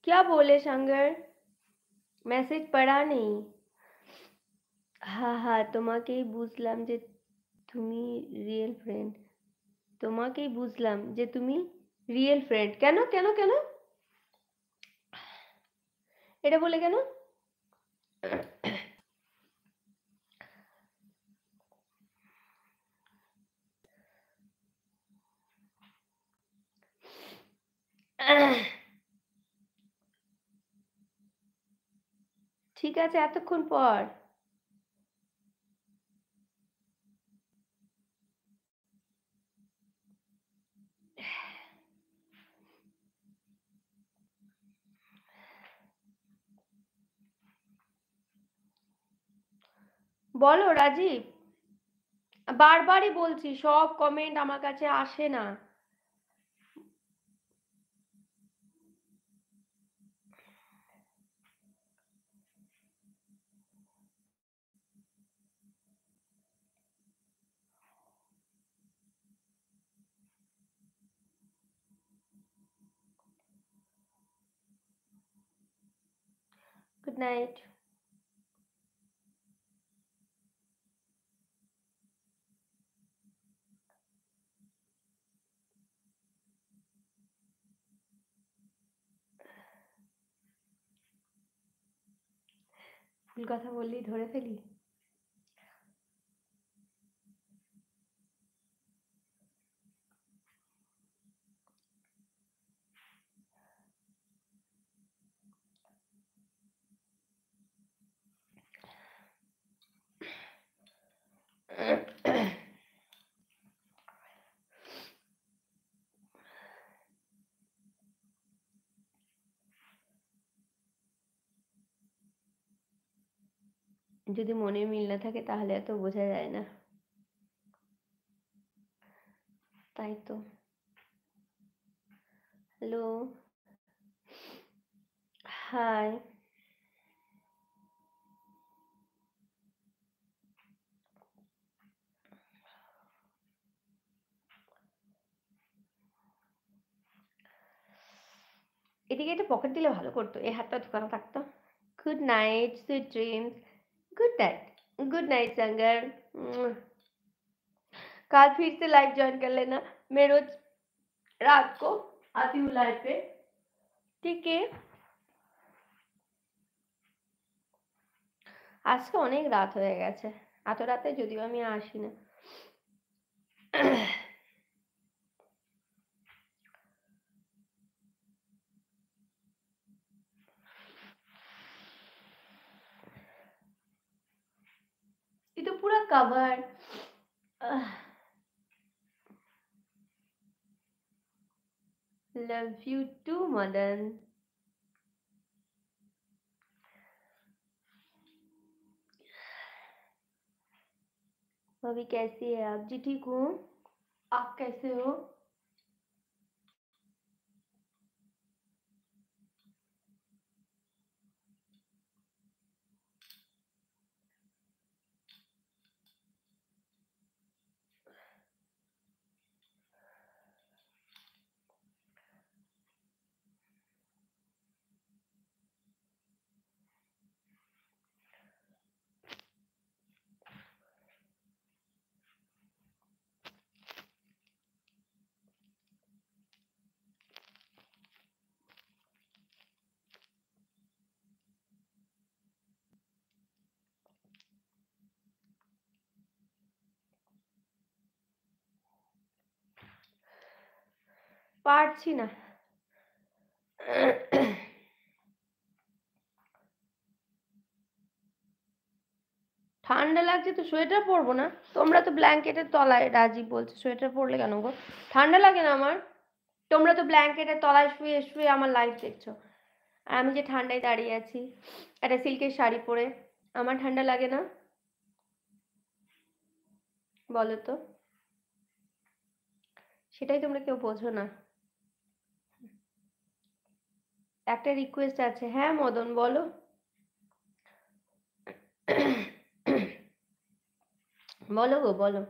क्या बोले शंकर? मैसेज पढ़ा नहीं। हाँ তোমাকেই বুঝলাম যে তুমি রিয়েল ফ্রেন্ড। তোমাকেই বুঝলাম যে তুমি রিয়েল ফ্রেন্ড। কেন কেন কেন এটা বলে কেন? ঠিক আছে এতক্ষণ পর। বলো রাজীব। বারবারই বলছি সব কমেন্ট আমার কাছে আসে না। Good night. ভুল কথা বললেই ধরে ফেলি। যদি মনে মিল না থাকে তাহলে এত বোঝা যায় না। তাই তো। হ্যালো। হাই। এদিকে একটা পকেট দিলে ভালো করতো, এই হাতটা ঢুকানো থাকতো। Good night sweet dreams. Good night. Good night संगर। कल फिर से लाइव ज्वाइन कर लेना। मैं रोज रात को आती हूँ लाइव पे। ठीक है। আজকে অনেক রাত হয়ে গেছে। এত রাতে যদিও আমি আসি না। ये तो पूरा cover. Love you too Madan. भाभी कैसी है आप? जी ठीक हूँ। आप कैसे हो? পারছি না। ঠান্ডা লাগছে তো সোয়েটার পরবো না? তোমরা তো ব্ল্যাঙ্কেটের তলায়। রাজীব বলছে সোয়েটার পরলে কেন গো? ঠান্ডা লাগে না আমার। তোমরা তো ব্ল্যাঙ্কেটের তলায় শুয়ে শুয়ে আমার লাইভ দেখছো, আর আমি যে ঠান্ডায় দাঁড়িয়ে আছি একটা সিল্কের শাড়ি পরে। আমার ঠান্ডা লাগে না? বলো তো। সেটাই তোমরা কেউ বোঝো না। একটা রিকোয়েস্ট আছে। হ্যাঁ মদন বলো। বলো গো বলো।